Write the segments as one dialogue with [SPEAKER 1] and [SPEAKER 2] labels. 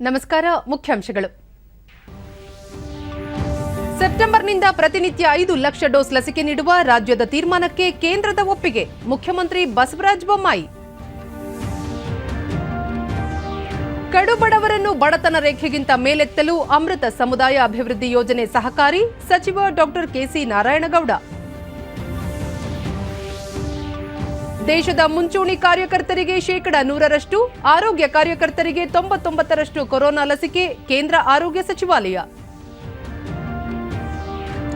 [SPEAKER 1] ನಮಸ್ಕಾರ. ಮುಖ್ಯಾಂಶಗಳು. ಸೆಪ್ಟೆಂಬರ್ನಿಂದ ಪ್ರತಿನಿತ್ಯ 5 ಲಕ್ಷ ಡೋಸ್ ಲಸಿಕೆ ನೀಡುವ ರಾಜ್ಯದ ತೀರ್ಮಾನಕ್ಕೆ ಕೇಂದ್ರದ ಒಪ್ಪಿಗೆ. ಮುಖ್ಯಮಂತ್ರಿ ಬಸವರಾಜ ಬೊಮ್ಮಾಯಿ. ಕಡುಬಡವರನ್ನು ಬಡತನ ರೇಖೆಗಿಂತ ಮೇಲೆತ್ತಲು ಅಮೃತ ಸಮುದಾಯ ಅಭಿವೃದ್ಧಿ ಯೋಜನೆ ಸಹಕಾರಿ. ಸಚಿವ ಡಾಕ್ಟರ್ ಕೆಸಿ ನಾರಾಯಣಗೌಡ. ದೇಶದ ಮುಂಚೂಣಿ ಕಾರ್ಯಕರ್ತರಿಗೆ 100%, ಆರೋಗ್ಯ ಕಾರ್ಯಕರ್ತರಿಗೆ 99% ಕೊರೋನಾ ಲಸಿಕೆ. ಕೇಂದ್ರ ಆರೋಗ್ಯ ಸಚಿವಾಲಯ.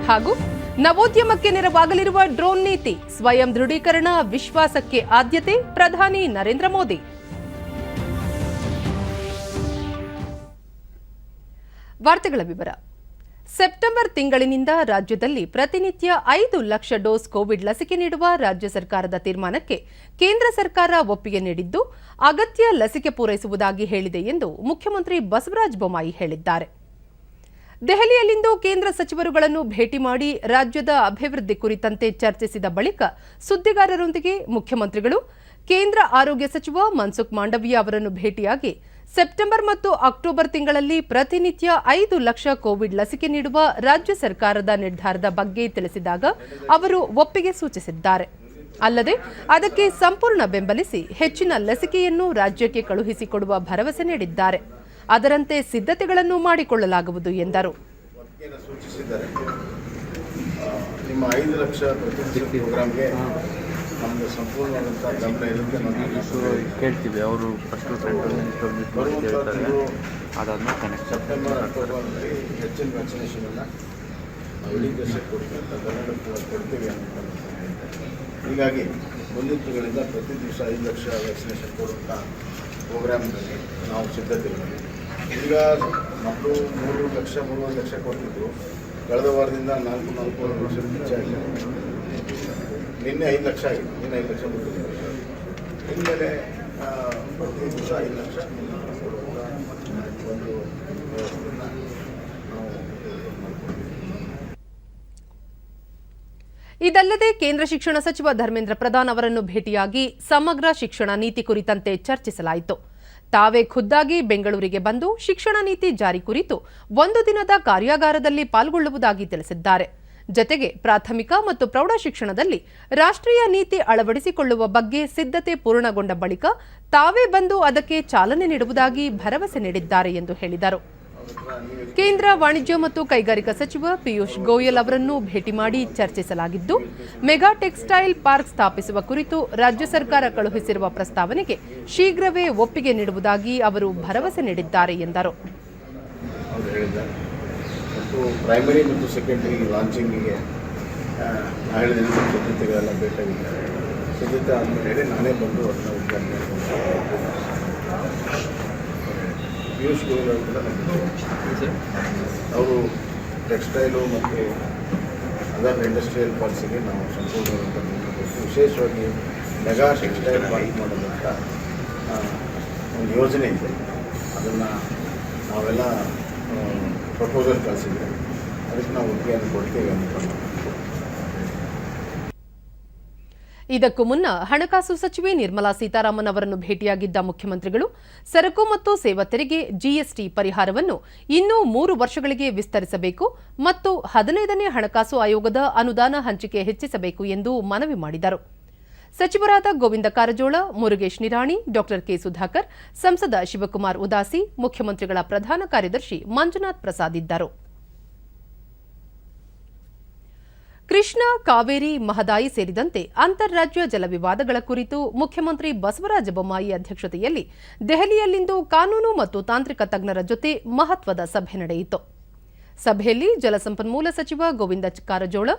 [SPEAKER 1] ಹಾಗೂ ನವೋದ್ಯಮಕ್ಕೆ ನೆರವಾಗಲಿರುವ ಡ್ರೋನ್ ನೀತಿ. ಸ್ವಯಂ ದೃಢೀಕರಣ, ವಿಶ್ವಾಸಕ್ಕೆ ಆದ್ಯತೆ. ಪ್ರಧಾನಿ ನರೇಂದ್ರ ಮೋದಿ. ವಾರ್ತೆಗಳ ವಿವರ. ಸೆಪ್ಟೆಂಬರ್ ತಿಂಗಳಿನಿಂದ ರಾಜ್ಯದಲ್ಲಿ ಪ್ರತಿನಿತ್ಯ 5 ಲಕ್ಷ ಡೋಸ್ ಕೋವಿಡ್ ಲಸಿಕೆ ನೀಡುವ ರಾಜ್ಯ ಸರ್ಕಾರದ ತೀರ್ಮಾನಕ್ಕೆ ಕೇಂದ್ರ ಸರ್ಕಾರ ಒಪ್ಪಿಗೆ ನೀಡಿದ್ದು, ಅಗತ್ಯ ಲಸಿಕೆ ಪೂರೈಸುವುದಾಗಿ ಹೇಳಿದೆ ಎಂದು ಮುಖ್ಯಮಂತ್ರಿ ಬಸವರಾಜ ಬೊಮ್ಮಾಯಿ ಹೇಳಿದ್ದಾರೆ. ದೆಹಲಿಯಲ್ಲಿಂದು ಕೇಂದ್ರ ಸಚಿವರುಗಳನ್ನು ಭೇಟಿ ಮಾಡಿ ರಾಜ್ಯದ ಅಭಿವೃದ್ಧಿ ಕುರಿತಂತೆ ಚರ್ಚಿಸಿದ ಬಳಿಕ ಸುದ್ದಿಗಾರರೊಂದಿಗೆ ಮುಖ್ಯಮಂತ್ರಿಗಳು ಕೇಂದ್ರ ಆರೋಗ್ಯ ಸಚಿವ ಮನ್ಸುಖ್ ಮಾಂಡವೀಯ ಅವರನ್ನು ಭೇಟಿಯಾಗಿ ಸೆಪ್ಟೆಂಬರ್ ಮತ್ತು ಅಕ್ಟೋಬರ್ ತಿಂಗಳಲ್ಲಿ ಪ್ರತಿನಿತ್ಯ 5 ಲಕ್ಷ ಕೋವಿಡ್ ಲಸಿಕೆ ನೀಡುವ ರಾಜ್ಯ ಸರ್ಕಾರದ ನಿರ್ಧಾರದ ಬಗ್ಗೆ ತಿಳಿಸಿದಾಗ ಅವರು ಒಪ್ಪಿಗೆ ಸೂಚಿಸಿದ್ದಾರೆ. ಅಲ್ಲದೆ ಅದಕ್ಕೆ ಸಂಪೂರ್ಣ ಬೆಂಬಲಿಸಿ ಹೆಚ್ಚಿನ ಲಸಿಕೆಯನ್ನು ರಾಜ್ಯಕ್ಕೆ ಕಳುಹಿಸಿಕೊಡುವ ಭರವಸೆ ನೀಡಿದ್ದಾರೆ. ಅದರಂತೆ ಸಿದ್ಧತೆಗಳನ್ನು ಮಾಡಿಕೊಳ್ಳಲಾಗುವುದು ಎಂದರು.
[SPEAKER 2] ನಮ್ಮದು ಸಂಪೂರ್ಣವಾದಂಥ ಗಮನ ಇರುತ್ತೆ. ಕೇಳ್ತೀವಿ, ಅವರು ಫಸ್ಟು ಸೆಂಟ್ರಲ್ ಹೇಳ್ತಾರೆ, ಅದಾದ್ಮೇಲೆ ಕನೆಕ್ಟ್ ಸೆಪ್ಟೆಂಬರ್ ಅಕ್ಟೋಬರ್ನಲ್ಲಿ ಹೆಚ್ಚಿನ ವ್ಯಾಕ್ಸಿನೇಷನನ್ನು ಇಡೀ ದೇಶಕ್ಕೆ ಕೊಡ್ತೀವಿ ಅಂತ ಕೊಡ್ತೀವಿ ಅಂತ. ಹೀಗಾಗಿ ಮುಂದಿನ ತಿಂಗಳಿಂದ ಪ್ರತಿ ದಿವಸ 5 ಲಕ್ಷ ವ್ಯಾಕ್ಸಿನೇಷನ್ ಕೊಡುವಂಥ ಪ್ರೋಗ್ರಾಮ್ನಲ್ಲಿ ನಾವು ಸಿದ್ಧತೆ ಇದ್ದೀವಿ. ಈಗ ನಮ್ಮದು 3 ಲಕ್ಷ 3 ಲಕ್ಷ ಕೊಟ್ಟಿದ್ದು ಕಳೆದ ವಾರದಿಂದ 4 ಲಕ್ಷ ಹೆಚ್ಚಾಗಿದೆ. ನಿನ್ನೆ 5 ಲಕ್ಷ ಆಗಿದೆ. ನಿನ್ನೆ 5 ಲಕ್ಷ ಕೊಟ್ಟಿದ್ದೀವಿ. ಇನ್ಮೇಲೆ ಪ್ರತಿ ದಿವಸ 5 ಲಕ್ಷ ಕೊಡುವಂಥ ಒಂದು ವ್ಯವಸ್ಥೆಯನ್ನು ನಾವು
[SPEAKER 1] ಇದಲ್ಲದೆ ಕೇಂದ್ರ ಶಿಕ್ಷಣ ಸಚಿವ ಧರ್ಮೇಂದ್ರ ಪ್ರಧಾನ್ ಅವರನ್ನು ಭೇಟಿಯಾಗಿ ಸಮಗ್ರ ಶಿಕ್ಷಣ ನೀತಿ ಕುರಿತಂತೆ ಚರ್ಚಿಸಲಾಯಿತು. ತಾವೇ ಖುದ್ದಾಗಿ ಬೆಂಗಳೂರಿಗೆ ಬಂದು ಶಿಕ್ಷಣ ನೀತಿ ಜಾರಿ ಕುರಿತು 1 ದಿನದ ಕಾರ್ಯಾಗಾರದಲ್ಲಿ ಪಾಲ್ಗೊಳ್ಳುವುದಾಗಿ ತಿಳಿಸಿದ್ದಾರೆ. ಜತೆಗೆ ಪ್ರಾಥಮಿಕ ಮತ್ತು ಪ್ರೌಢ ಶಿಕ್ಷಣದಲ್ಲಿ ರಾಷ್ಟ್ರೀಯ ನೀತಿ ಅಳವಡಿಸಿಕೊಳ್ಳುವ ಬಗ್ಗೆ ಸಿದ್ಧತೆ ಪೂರ್ಣಗೊಂಡ ಬಳಿಕ ತಾವೇ ಬಂದು ಅದಕ್ಕೆ ಚಾಲನೆ ನೀಡುವುದಾಗಿ ಭರವಸೆ ನೀಡಿದ್ದಾರೆ ಎಂದು ಹೇಳಿದರು. ಕೇಂದ್ರ ವಾಣಿಜ್ಯ ಮತ್ತು ಕೈಗಾರಿಕಾ ಸಚಿವ ಪಿಯೂಷ್ ಗೋಯಲ್ ಅವರನ್ನು ಭೇಟಿ ಮಾಡಿ ಚರ್ಚಿಸಲಾಗಿದ್ದು, ಮೆಗಾ ಟೆಕ್ಸ್ಟೈಲ್ ಪಾರ್ಕ್ ಸ್ಥಾಪಿಸುವ ಕುರಿತು ರಾಜ್ಯ ಸರ್ಕಾರ ಕಳುಹಿಸಿರುವ ಪ್ರಸ್ತಾವನೆಗೆ ಶೀಘ್ರವೇ ಒಪ್ಪಿಗೆ ನೀಡುವುದಾಗಿ ಅವರು ಭರವಸೆ ನೀಡಿದ್ದಾರೆ ಎಂದರು.
[SPEAKER 2] ಪ್ರೈಮರಿ ಮತ್ತು ಸೆಕೆಂಡರಿ ಲಾಂಚಿಂಗಿಗೆ ಹೇಳಿದ ಸಿದ್ಧತೆಗಳೆಲ್ಲ ಬೇಕಾಗಿದ್ದಾರೆ. ಸಿದ್ಧತೆ ಆದಮೇಲೆ ನಾನೇ ಬಂದು ಅದನ್ನ ಉದ್ಘಾಟನೆ ಪಿಯೂಷ್ ಗೋಯಲ್ ಅವರು ಕೂಡ ಅವರು ಟೆಕ್ಸ್ಟೈಲು ಮತ್ತು ಅದರ್ ಇಂಡಸ್ಟ್ರಿಯಲ್ ಪಾಲಿಸಿಗೆ ನಾವು ಸಂಪೂರ್ಣವಾದಂಥ ವಿಶೇಷವಾಗಿ ಮೆಗಾ ಟೆಕ್ಸ್ಟೈಲ್ ಪಾರ್ಕ್ ಮಾಡೋದಂಥ ಒಂದು ಯೋಜನೆ ಇದೆ. ಅದನ್ನು ನಾವೆಲ್ಲ ಪ್ರಪೋಸಲ್ ಕಳಿಸಿದ್ರೆ ಅದಕ್ಕೆ ನಾವು ಒಪ್ಪಿಗೆಯನ್ನು ಕೊಡ್ತೇವೆ ಅಂತ.
[SPEAKER 1] ಇದಕ್ಕೂ ಮುನ್ನ ಹಣಕಾಸು ಸಚಿವೆ ನಿರ್ಮಲಾ ಸೀತಾರಾಮನ್ ಅವರನ್ನು ಭೇಟಿಯಾಗಿದ್ದ ಮುಖ್ಯಮಂತ್ರಿಗಳು ಸರಕು ಮತ್ತು ಸೇವಾ ತೆರಿಗೆ ಜಿಎಸ್ಟಿ ಪರಿಹಾರವನ್ನು ಇನ್ನೂ 3 ವರ್ಷಗಳಿಗೆ ವಿಸ್ತರಿಸಬೇಕು ಮತ್ತು 15ನೇ ಹಣಕಾಸು ಆಯೋಗದ ಅನುದಾನ ಹಂಚಿಕೆ ಹೆಚ್ಚಿಸಬೇಕು ಎಂದು ಮನವಿ ಮಾಡಿದರು. ಸಚಿವರಾದ ಗೋವಿಂದ ಕಾರಜೋಳ, ಮುರುಗೇಶ್ ನಿರಾಣಿ, ಡಾ ಕೆ ಸುಧಾಕರ್, ಸಂಸದ ಶಿವಕುಮಾರ್ ಉದಾಸಿ, ಮುಖ್ಯಮಂತ್ರಿಗಳ ಪ್ರಧಾನ ಕಾರ್ಯದರ್ಶಿ ಮಂಜುನಾಥ್ ಪ್ರಸಾದ್ ಇದ್ದರು. ಕೃಷ್ಣ, ಕಾವೇರಿ, ಮಹದಾಯಿ ಸೇರಿದಂತೆ ಅಂತಾರಾಜ್ಯ ಜಲ ವಿವಾದಗಳ ಕುರಿತು ಮುಖ್ಯಮಂತ್ರಿ ಬಸವರಾಜ ಬೊಮ್ಮಾಯಿ ಅಧ್ಯಕ್ಷತೆಯಲ್ಲಿ ದೆಹಲಿಯಲ್ಲಿಂದು ಕಾನೂನು ಮತ್ತು ತಾಂತ್ರಿಕ ತಜ್ಞರ ಜೊತೆ ಮಹತ್ವದ ಸಭೆ ನಡೆಯಿತು. ಸಭೆಯಲ್ಲಿ ಜಲಸಂಪನ್ಮೂಲ ಸಚಿವ ಗೋವಿಂದ ಕಾರಜೋಳ,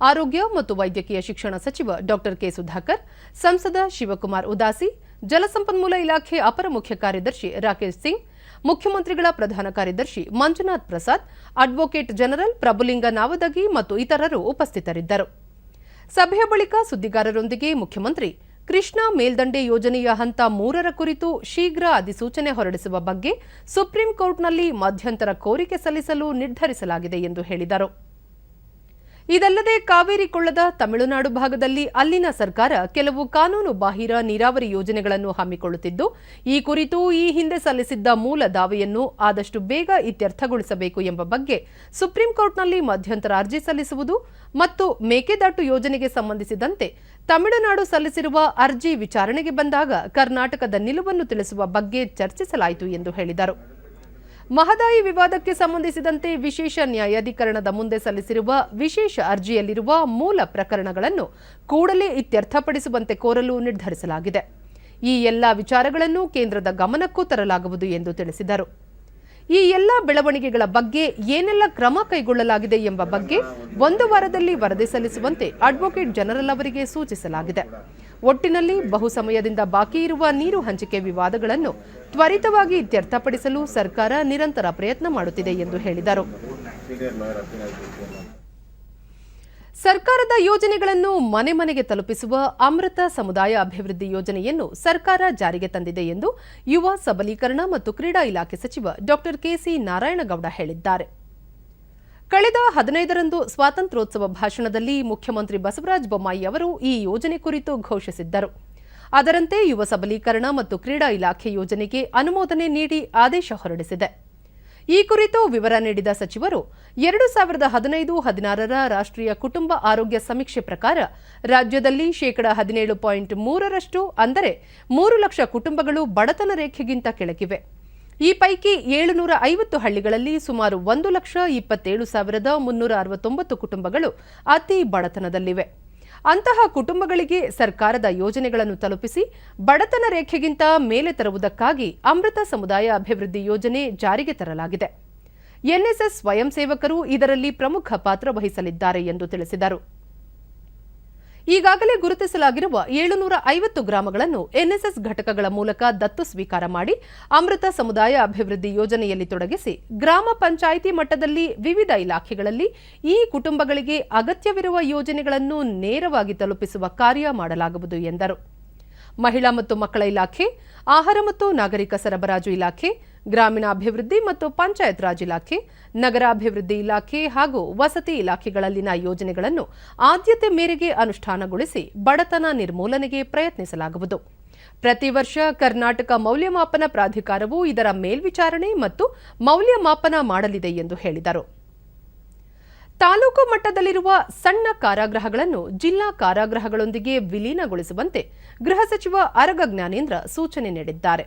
[SPEAKER 1] ಆರೋಗ್ಯ ಮತ್ತು ವೈದ್ಯಕೀಯ ಶಿಕ್ಷಣ ಸಚಿವ ಡಾ ಕೆ ಸುಧಾಕರ್, ಸಂಸದ ಶಿವಕುಮಾರ್ ಉದಾಸಿ, ಜಲಸಂಪನ್ಮೂಲ ಇಲಾಖೆ ಅಪರ ಮುಖ್ಯ ಕಾರ್ಯದರ್ಶಿ ರಾಕೇಶ್ ಸಿಂಗ್, ಮುಖ್ಯಮಂತ್ರಿಗಳ ಪ್ರಧಾನ ಕಾರ್ಯದರ್ಶಿ ಮಂಜುನಾಥ್ ಪ್ರಸಾದ್, ಅಡ್ವೊಕೇಟ್ ಜನರಲ್ ಪ್ರಭುಲಿಂಗ ನಾವದಗಿ ಮತ್ತು ಇತರರು ಉಪಸ್ಥಿತರಿದ್ದರು. ಸಭೆಯ ಬಳಿಕ ಸುದ್ದಿಗಾರರೊಂದಿಗೆ ಮುಖ್ಯಮಂತ್ರಿ ಕೃಷ್ಣಾ ಮೇಲ್ದಂಡೆ ಯೋಜನೆಯ ಹಂತ 3 ಕುರಿತು ಶೀಘ್ರ ಅಧಿಸೂಚನೆ ಹೊರಡಿಸುವ ಬಗ್ಗೆ ಸುಪ್ರೀಂ ಕೋರ್ಟ್ನಲ್ಲಿ ಮಧ್ಯಂತರ ಕೋರಿಕೆ ಸಲ್ಲಿಸಲು ನಿರ್ಧರಿಸಲಾಗಿದೆ ಎಂದು ಹೇಳಿದರು. ಇದಲ್ಲದೆ ಕಾವೇರಿ ಕೊಳ್ಳದ ತಮಿಳುನಾಡು ಭಾಗದಲ್ಲಿ ಅಲ್ಲಿನ ಸರ್ಕಾರ ಕೆಲವು ಕಾನೂನು ಬಾಹಿರ ನೀರಾವರಿ ಯೋಜನೆಗಳನ್ನು ಹಮ್ಮಿಕೊಳ್ಳುತ್ತಿದ್ದು, ಈ ಕುರಿತು ಈ ಹಿಂದೆ ಸಲ್ಲಿಸಿದ್ದ ಮೂಲ ದಾವೆಯನ್ನು ಆದಷ್ಟು ಬೇಗ ಇತ್ಯರ್ಥಗೊಳಿಸಬೇಕು ಎಂಬ ಬಗ್ಗೆ ಸುಪ್ರೀಂ ಕೋರ್ಟ್ನಲ್ಲಿ ಮಧ್ಯಂತರ ಅರ್ಜಿ ಸಲ್ಲಿಸುವುದು ಮತ್ತು ಮೇಕೆದಾಟು ಯೋಜನೆಗೆ ಸಂಬಂಧಿಸಿದಂತೆ ತಮಿಳುನಾಡು ಸಲ್ಲಿಸಿರುವ ಅರ್ಜಿ ವಿಚಾರಣೆಗೆ ಬಂದಾಗ ಕರ್ನಾಟಕದ ನಿಲುವನ್ನು ತಿಳಿಸುವ ಬಗ್ಗೆ ಚರ್ಚಿಸಲಾಯಿತು ಎಂದು ಹೇಳಿದರು. ಮಹದಾಯಿ ವಿವಾದಕ್ಕೆ ಸಂಬಂಧಿಸಿದಂತೆ ವಿಶೇಷ ನ್ಯಾಯಾಧಿಕರಣದ ಮುಂದೆ ಸಲ್ಲಿಸಿರುವ ವಿಶೇಷ ಅರ್ಜಿಯಲ್ಲಿರುವ ಮೂಲ ಪ್ರಕರಣಗಳನ್ನು ಕೂಡಲೇ ಇತ್ಯರ್ಥಪಡಿಸುವಂತೆ ಕೋರಲು ನಿರ್ಧರಿಸಲಾಗಿದೆ. ಈ ಎಲ್ಲಾ ವಿಚಾರಗಳನ್ನು ಕೇಂದ್ರದ ಗಮನಕ್ಕೂ ತರಲಾಗುವುದು ಎಂದು ತಿಳಿಸಿದರು. ಈ ಎಲ್ಲ ಬೆಳವಣಿಗೆಗಳ ಬಗ್ಗೆ ಏನೆಲ್ಲ ಕ್ರಮ ಕೈಗೊಳ್ಳಲಾಗಿದೆ ಎಂಬ ಬಗ್ಗೆ 1 ವಾರದಲ್ಲಿ ವರದಿ ಸಲ್ಲಿಸುವಂತೆ ಅಡ್ವೊಕೇಟ್ ಜನರಲ್ ಅವರಿಗೆ ಸೂಚಿಸಲಾಗಿದೆ. ಒಟ್ಟಿನಲ್ಲಿ ಬಹುಸಮಯದಿಂದ ಬಾಕಿ ಇರುವ ನೀರು ಹಂಚಿಕೆ ವಿವಾದಗಳನ್ನು ತ್ವರಿತವಾಗಿ ಇತ್ಯರ್ಥಪಡಿಸಲು ಸರ್ಕಾರ ನಿರಂತರ ಪ್ರಯತ್ನ ಮಾಡುತ್ತಿದೆ ಎಂದು ಹೇಳಿದರು. ಸರ್ಕಾರದ ಯೋಜನೆಗಳನ್ನು ಮನೆ ಮನೆಗೆ ತಲುಪಿಸುವ ಅಮೃತ ಸಮುದಾಯ ಅಭಿವೃದ್ಧಿ ಯೋಜನೆಯನ್ನು ಸರ್ಕಾರ ಜಾರಿಗೆ ತಂದಿದೆ ಎಂದು ಯುವ ಸಬಲೀಕರಣ ಮತ್ತು ಕ್ರೀಡಾ ಇಲಾಖೆ ಸಚಿವ ಡಾ ಕೆಸಿ ನಾರಾಯಣಗೌಡ ಹೇಳಿದ್ದಾರೆ. ಕಳೆದ 15ರಂದು ಸ್ವಾತಂತ್ರ್ಯೋತ್ಸವ ಭಾಷಣದಲ್ಲಿ ಮುಖ್ಯಮಂತ್ರಿ ಬಸವರಾಜ ಬೊಮ್ಮಾಯಿ ಅವರು ಈ ಯೋಜನೆ ಕುರಿತು ಘೋಷಿಸಿದ್ದರು. ಅದರಂತೆ ಯುವ ಸಬಲೀಕರಣ ಮತ್ತು ಕ್ರೀಡಾ ಇಲಾಖೆ ಯೋಜನೆಗೆ ಅನುಮೋದನೆ ನೀಡಿ ಆದೇಶ ಹೊರಡಿಸಿದೆ. ಈ ಕುರಿತು ವಿವರ ನೀಡಿದ ಸಚಿವರು 2015-16ರ ರಾಷ್ಟ್ರೀಯ ಕುಟುಂಬ ಆರೋಗ್ಯ ಸಮೀಕ್ಷೆ ಪ್ರಕಾರ ರಾಜ್ಯದಲ್ಲಿ ಶೇಕಡಾ 17.3ರಷ್ಟು ಅಂದರೆ 3 ಲಕ್ಷ ಕುಟುಂಬಗಳು ಬಡತನ ರೇಖೆಗಿಂತ ಕೆಳಗಿವೆ. ಈ ಪೈಕಿ 750 ಹಳ್ಳಿಗಳಲ್ಲಿ ಸುಮಾರು 1,27,369 ಕುಟುಂಬಗಳು ಅತಿ ಬಡತನದಲ್ಲಿವೆ. ಅಂತಹ ಕುಟುಂಬಗಳಿಗೆ ಸರ್ಕಾರದ ಯೋಜನೆಗಳನ್ನು ತಲುಪಿಸಿ ಬಡತನ ರೇಖೆಗಿಂತ ಮೇಲೆ ತರುವುದಕ್ಕಾಗಿ ಅಮೃತ ಸಮುದಾಯ ಅಭಿವೃದ್ಧಿ ಯೋಜನೆ ಜಾರಿಗೆ ತರಲಾಗಿದೆ. ಎನ್ಎಸ್ಎಸ್ ಸ್ವಯಂ ಸೇವಕರು ಇದರಲ್ಲಿ ಪ್ರಮುಖ ಪಾತ್ರ ವಹಿಸಲಿದ್ದಾರೆ ಎಂದು ತಿಳಿಸಿದರು. ಈಗಾಗಲೇ ಗುರುತಿಸಲಾಗಿರುವ 750 ಗ್ರಾಮಗಳನ್ನು ಎನ್ಎಸ್ಎಸ್ ಘಟಕಗಳ ಮೂಲಕ ದತ್ತು ಸ್ವೀಕಾರ ಮಾಡಿ ಅಮೃತ ಸಮುದಾಯ ಅಭಿವೃದ್ಧಿ ಯೋಜನೆಯಲ್ಲಿ ತೊಡಗಿಸಿ ಗ್ರಾಮ ಪಂಚಾಯಿತಿ ಮಟ್ಟದಲ್ಲಿ ವಿವಿಧ ಇಲಾಖೆಗಳಲ್ಲಿ ಈ ಕುಟುಂಬಗಳಿಗೆ ಅಗತ್ಯವಿರುವ ಯೋಜನೆಗಳನ್ನು ನೇರವಾಗಿ ತಲುಪಿಸುವ ಕಾರ್ಯ ಮಾಡಲಾಗುವುದು ಎಂದರು. ಮಹಿಳಾ ಮತ್ತು ಮಕ್ಕಳ ಇಲಾಖೆ, ಆಹಾರ ಮತ್ತು ನಾಗರಿಕ ಸರಬರಾಜು ಇಲಾಖೆ, ಗ್ರಾಮೀಣಾಭಿವೃದ್ಧಿ ಮತ್ತು ಪಂಚಾಯತ್ ರಾಜ್ ಇಲಾಖೆ, ನಗರಾಭಿವೃದ್ಧಿ ಇಲಾಖೆ ಹಾಗೂ ವಸತಿ ಇಲಾಖೆಗಳಲ್ಲಿನ ಯೋಜನೆಗಳನ್ನು ಆದ್ಯತೆ ಮೇರೆಗೆ ಅನುಷ್ಠಾನಗೊಳಿಸಿ ಬಡತನ ನಿರ್ಮೂಲನೆಗೆ ಪ್ರಯತ್ನಿಸಲಾಗುವುದು. ಪ್ರತಿ ವರ್ಷ ಕರ್ನಾಟಕ ಮೌಲ್ಯಮಾಪನ ಪ್ರಾಧಿಕಾರವು ಇದರ ಮೇಲ್ವಿಚಾರಣೆ ಮತ್ತು ಮೌಲ್ಯಮಾಪನ ಮಾಡಲಿದೆ ಎಂದು ಹೇಳಿದರು. ತಾಲೂಕು ಮಟ್ಟದಲ್ಲಿರುವ ಸಣ್ಣ ಕಾರಾಗೃಹಗಳನ್ನು ಜಿಲ್ಲಾ ಕಾರಾಗೃಹಗಳೊಂದಿಗೆ ವಿಲೀನಗೊಳಿಸುವಂತೆ ಗೃಹ ಸಚಿವ ಆರಗ ಜ್ಞಾನೇಂದ್ರ ಸೂಚನೆ ನೀಡಿದ್ದಾರೆ.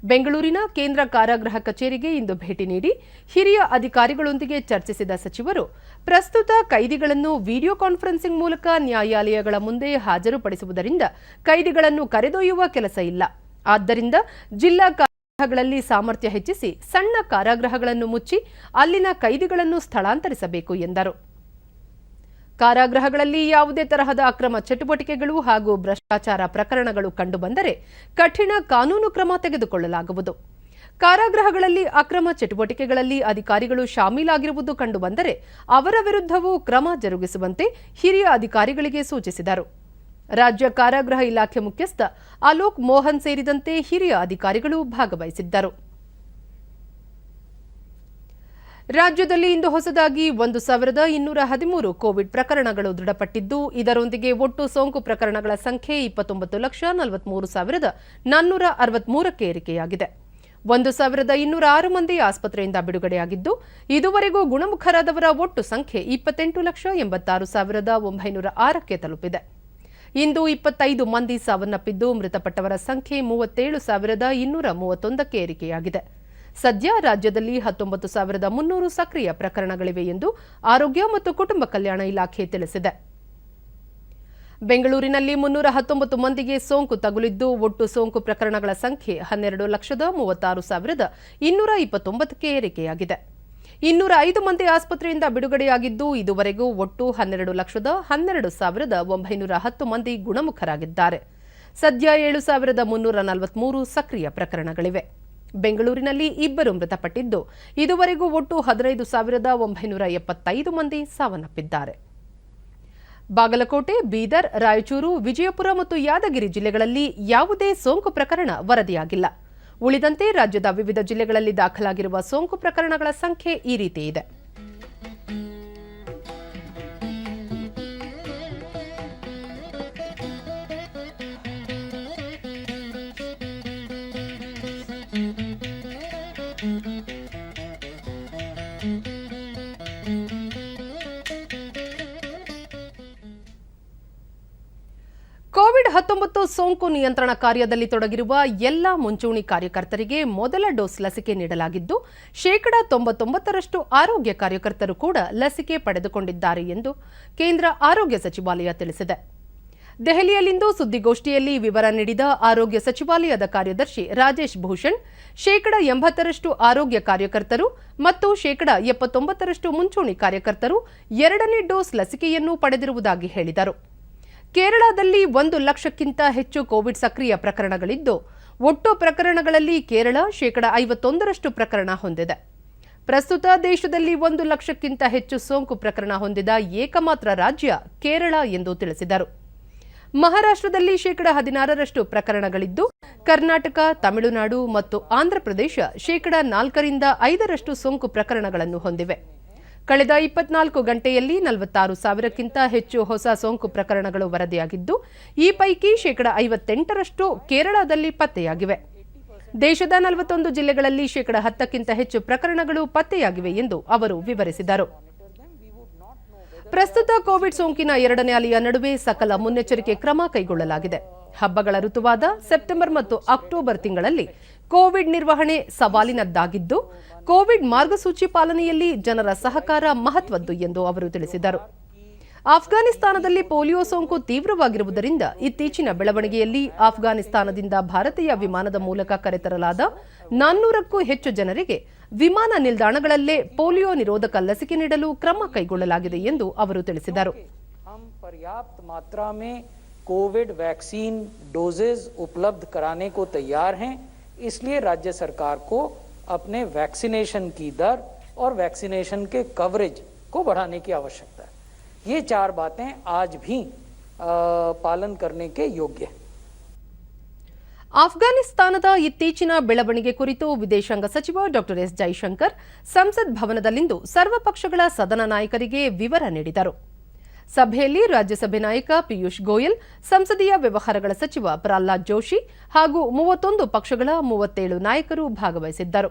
[SPEAKER 1] ಬೆಂಗಳೂರಿನ ಕೇಂದ್ರ ಕಾರಾಗೃಹ ಕಚೇರಿಗೆ ಇಂದು ಭೇಟಿ ನೀಡಿ ಹಿರಿಯ ಅಧಿಕಾರಿಗಳೊಂದಿಗೆ ಚರ್ಚಿಸಿದ ಸಚಿವರು, ಪ್ರಸ್ತುತ ಕೈದಿಗಳನ್ನು ವಿಡಿಯೋ ಕಾನ್ಫರೆನ್ಸಿಂಗ್ ಮೂಲಕ ನ್ಯಾಯಾಲಯಗಳ ಮುಂದೆ ಹಾಜರುಪಡಿಸುವುದರಿಂದ ಕೈದಿಗಳನ್ನು ಕರೆದೊಯ್ಯುವ ಕೆಲಸ ಇಲ್ಲ. ಆದ್ದರಿಂದ ಜಿಲ್ಲಾ ಕಾರಾಗೃಹಗಳಲ್ಲಿ ಸಾಮರ್ಥ್ಯ ಹೆಚ್ಚಿಸಿ ಸಣ್ಣ ಕಾರಾಗೃಹಗಳನ್ನು ಮುಚ್ಚಿ ಅಲ್ಲಿನ ಕೈದಿಗಳನ್ನು ಸ್ಥಳಾಂತರಿಸಬೇಕು ಎಂದರು. ಕಾರಾಗೃಹಗಳಲ್ಲಿ ಯಾವುದೇ ತರಹದ ಅಕ್ರಮ ಚಟುವಟಿಕೆಗಳು ಹಾಗೂ ಭ್ರಷ್ಟಾಚಾರ ಪ್ರಕರಣಗಳು ಕಂಡುಬಂದರೆ ಕಠಿಣ ಕಾನೂನು ಕ್ರಮ ತೆಗೆದುಕೊಳ್ಳಲಾಗುವುದು. ಕಾರಾಗೃಹಗಳಲ್ಲಿ ಅಕ್ರಮ ಚಟುವಟಿಕೆಗಳಲ್ಲಿ ಅಧಿಕಾರಿಗಳು ಶಾಮೀಲಾಗಿರುವುದು ಕಂಡುಬಂದರೆ ಅವರ ವಿರುದ್ಧವೂ ಕ್ರಮ ಜರುಗಿಸುವಂತೆ ಹಿರಿಯ ಅಧಿಕಾರಿಗಳಿಗೆ ಸೂಚಿಸಿದರು. ರಾಜ್ಯ ಕಾರಾಗೃಹ ಇಲಾಖೆ ಮುಖ್ಯಸ್ಥ ಅಲೋಕ್ ಮೋಹನ್ ಸೇರಿದಂತೆ ಹಿರಿಯ ಅಧಿಕಾರಿಗಳು ಭಾಗವಹಿಸಿದ್ದರು. ರಾಜ್ಯದಲ್ಲಿ ಇಂದು ಹೊಸದಾಗಿ 1,213 ಕೋವಿಡ್ ಪ್ರಕರಣಗಳು ದೃಢಪಟ್ಟಿದ್ದು, ಇದರೊಂದಿಗೆ ಒಟ್ಟು ಸೋಂಕು ಪ್ರಕರಣಗಳ ಸಂಖ್ಯೆ 29,43,463ಕ್ಕೆ ಏರಿಕೆಯಾಗಿದೆ. 1,206 ಮಂದಿ ಆಸ್ಪತ್ರೆಯಿಂದ ಬಿಡುಗಡೆಯಾಗಿದ್ದು, ಇದುವರೆಗೂ ಗುಣಮುಖರಾದವರ ಒಟ್ಟು ಸಂಖ್ಯೆ 28,86,906ಕ್ಕೆ ತಲುಪಿದೆ. ಇಂದು 25 ಮಂದಿ ಸಾವನ್ನಪ್ಪಿದ್ದು, ಮೃತಪಟ್ಟವರ ಸಂಖ್ಯೆ 37,231ಕ್ಕೆ ಏರಿಕೆಯಾಗಿದೆ. ಸದ್ಯ ರಾಜ್ಯದಲ್ಲಿ 19,300 ಸಕ್ರಿಯ ಪ್ರಕರಣಗಳಿವೆ ಎಂದು ಆರೋಗ್ಯ ಮತ್ತು ಕುಟುಂಬ ಕಲ್ಯಾಣ ಇಲಾಖೆ ತಿಳಿಸಿದೆ. ಬೆಂಗಳೂರಿನಲ್ಲಿ 319 ಮಂದಿಗೆ ಸೋಂಕು ತಗುಲಿದ್ದು, ಒಟ್ಟು ಸೋಂಕು ಪ್ರಕರಣಗಳ ಸಂಖ್ಯೆ 12,36,229ಕ್ಕೆ ಏರಿಕೆಯಾಗಿದೆ. 205 ಮಂದಿ ಆಸ್ಪತ್ರೆಯಿಂದ ಬಿಡುಗಡೆಯಾಗಿದ್ದು, ಇದುವರೆಗೂ ಒಟ್ಟು 12,12,910 ಮಂದಿ ಗುಣಮುಖರಾಗಿದ್ದಾರೆ. ಸದ್ಯ 7,343 ಸಕ್ರಿಯ ಪ್ರಕರಣಗಳಿವೆ. ಬೆಂಗಳೂರಿನಲ್ಲಿ 2 ಮೃತಪಟ್ಟಿದ್ದು, ಇದುವರೆಗೂ ಒಟ್ಟು 15,975 ಮಂದಿ ಸಾವನ್ನಪ್ಪಿದ್ದಾರೆ. ಬಾಗಲಕೋಟೆ, ಬೀದರ್, ರಾಯಚೂರು, ವಿಜಯಪುರ ಮತ್ತು ಯಾದಗಿರಿ ಜಿಲ್ಲೆಗಳಲ್ಲಿ ಯಾವುದೇ ಸೋಂಕು ಪ್ರಕರಣ ವರದಿಯಾಗಿಲ್ಲ. ಉಳಿದಂತೆ ರಾಜ್ಯದ ವಿವಿಧ ಜಿಲ್ಲೆಗಳಲ್ಲಿ ದಾಖಲಾಗಿರುವ ಸೋಂಕು ಪ್ರಕರಣಗಳ ಸಂಖ್ಯೆ ಈ ರೀತಿ ಇದೆ. ಕೋವಿಡ್-19 ಸೋಂಕು ನಿಯಂತ್ರಣ ಕಾರ್ಯದಲ್ಲಿ ತೊಡಗಿರುವ ಎಲ್ಲ ಮುಂಚೂಣಿ ಕಾರ್ಯಕರ್ತರಿಗೆ ಮೊದಲ ಡೋಸ್ ಲಸಿಕೆ ನೀಡಲಾಗಿದ್ದು, 99% ಆರೋಗ್ಯ ಕಾರ್ಯಕರ್ತರು ಕೂಡ ಲಸಿಕೆ ಪಡೆದುಕೊಂಡಿದ್ದಾರೆ ಎಂದು ಕೇಂದ್ರ ಆರೋಗ್ಯ ಸಚಿವಾಲಯ ತಿಳಿಸಿದೆ. ದೆಹಲಿಯಲ್ಲಿಂದು ಸುದ್ದಿಗೋಷ್ಠಿಯಲ್ಲಿ ವಿವರ ನೀಡಿದ ಆರೋಗ್ಯ ಸಚಿವಾಲಯದ ಕಾರ್ಯದರ್ಶಿ ರಾಜೇಶ್ ಭೂಷಣ್, 80% ಆರೋಗ್ಯ ಕಾರ್ಯಕರ್ತರು ಮತ್ತು 79% ಮುಂಚೂಣಿ ಕಾರ್ಯಕರ್ತರು ಎರಡನೇ ಡೋಸ್ ಲಸಿಕೆಯನ್ನು ಪಡೆದಿರುವುದಾಗಿ ಹೇಳಿದರು. ಕೇರಳದಲ್ಲಿ 1 ಲಕ್ಷಕ್ಕಿಂತ ಹೆಚ್ಚು ಕೋವಿಡ್ ಸಕ್ರಿಯ ಪ್ರಕರಣಗಳಿದ್ದು, ಒಟ್ಟು ಪ್ರಕರಣಗಳಲ್ಲಿ ಕೇರಳ 51% ಪ್ರಕರಣ ಹೊಂದಿದೆ. ಪ್ರಸ್ತುತ ದೇಶದಲ್ಲಿ 1 ಲಕ್ಷಕ್ಕಿಂತ ಹೆಚ್ಚು ಸೋಂಕು ಪ್ರಕರಣ ಹೊಂದಿದ ಏಕಮಾತ್ರ ರಾಜ್ಯ ಕೇರಳ ಎಂದು ತಿಳಿಸಿದರು. ಮಹಾರಾಷ್ಟ್ರದಲ್ಲಿ 16% ಪ್ರಕರಣಗಳಿದ್ದು, ಕರ್ನಾಟಕ, ತಮಿಳುನಾಡು ಮತ್ತು ಆಂಧ್ರಪ್ರದೇಶ 4ರಿಂದ 5% ಸೋಂಕು ಪ್ರಕರಣಗಳನ್ನು ಹೊಂದಿವೆ. ಕಳೆದ 24 ಗಂಟೆಯಲ್ಲಿ 46,000ಕ್ಕಿಂತ ಹೆಚ್ಚು ಹೊಸ ಸೋಂಕು ಪ್ರಕರಣಗಳು ವರದಿಯಾಗಿದ್ದು, ಈ ಪೈಕಿ 58% ಕೇರಳದಲ್ಲಿ ಪತ್ತೆಯಾಗಿವೆ. ದೇಶದ 41 ಜಿಲ್ಲೆಗಳಲ್ಲಿ 10ಕ್ಕಿಂತ ಹೆಚ್ಚು ಪ್ರಕರಣಗಳು ಪತ್ತೆಯಾಗಿವೆ ಎಂದು ಅವರು ವಿವರಿಸಿದರು. ಪ್ರಸ್ತುತ ಕೋವಿಡ್ ಸೋಂಕಿನ ಎರಡನೇ ಅಲೆಯ ನಡುವೆ ಸಕಲ ಮುನ್ನೆಚ್ಚರಿಕೆ ಕ್ರಮ ಕೈಗೊಳ್ಳಲಾಗಿದೆ. ಹಬ್ಬಗಳ ಋತುವಾದ ಸೆಪ್ಟೆಂಬರ್ ಮತ್ತು ಅಕ್ಟೋಬರ್ ತಿಂಗಳಲ್ಲಿ ಕೋವಿಡ್ ನಿರ್ವಹಣೆ ಸವಾಲಿನದ್ದಾಗಿದ್ದು, ಕೋವಿಡ್ ಮಾರ್ಗಸೂಚಿ ಪಾಲನೆಯಲ್ಲಿ ಜನರ ಸಹಕಾರ ಮಹತ್ವದ್ದು ಎಂದು ಅವರು ತಿಳಿಸಿದರು. ಆಫ್ಘಾನಿಸ್ತಾನದಲ್ಲಿ ಪೋಲಿಯೋ ಸೋಂಕು ತೀವ್ರವಾಗಿರುವುದರಿಂದ ಇತ್ತೀಚಿನ ಬೆಳವಣಿಗೆಯಲ್ಲಿ ಆಫ್ಘಾನಿಸ್ತಾನದಿಂದ ಭಾರತೀಯ ವಿಮಾನದ ಮೂಲಕ ಕರೆತರಲಾದ 400ಕ್ಕೂ ಹೆಚ್ಚು ಜನರಿಗೆ ವಿಮಾನ ನಿಲ್ದಾಣಗಳಲ್ಲೇ ಪೋಲಿಯೋ ನಿರೋಧಕ ಲಸಿಕೆ ನೀಡಲು ಕ್ರಮ ಕೈಗೊಳ್ಳಲಾಗಿದೆ ಎಂದು ಅವರು ತಿಳಿಸಿದರು.
[SPEAKER 3] कोविड वैक्सीन डोजेज उपलब्ध कराने को तैयार हैं, इसलिए राज्य सरकार को अपने वैक्सीनेशन की दर और वैक्सीनेशन के कवरेज को बढ़ाने की आवश्यकता है. ये 4 बातें आज भी पालन करने के योग्य हैं.
[SPEAKER 1] ಆಫ್ಘಾನಿಸ್ತಾನದ ಇತ್ತೀಚಿನ ಬೆಳವಣಿಗೆ ಕುರಿತು ವಿದೇಶಾಂಗ ಸಚಿವ ಡಾ ಎಸ್ ಜೈಶಂಕರ್ ಸಂಸತ್ ಭವನದಲ್ಲಿಂದು ಸರ್ವಪಕ್ಷಗಳ ಸದನ ನಾಯಕರಿಗೆ ವಿವರ ನೀಡಿದರು. ಸಭೆಯಲ್ಲಿ ರಾಜ್ಯಸಭೆ ನಾಯಕ ಪಿಯೂಷ್ ಗೋಯಲ್, ಸಂಸದೀಯ ವ್ಯವಹಾರಗಳ ಸಚಿವ ಪ್ರಹ್ಲಾದ್ ಜೋಶಿ ಹಾಗೂ 31 ಪಕ್ಷಗಳ 37 ನಾಯಕರು ಭಾಗವಹಿಸಿದ್ದರು.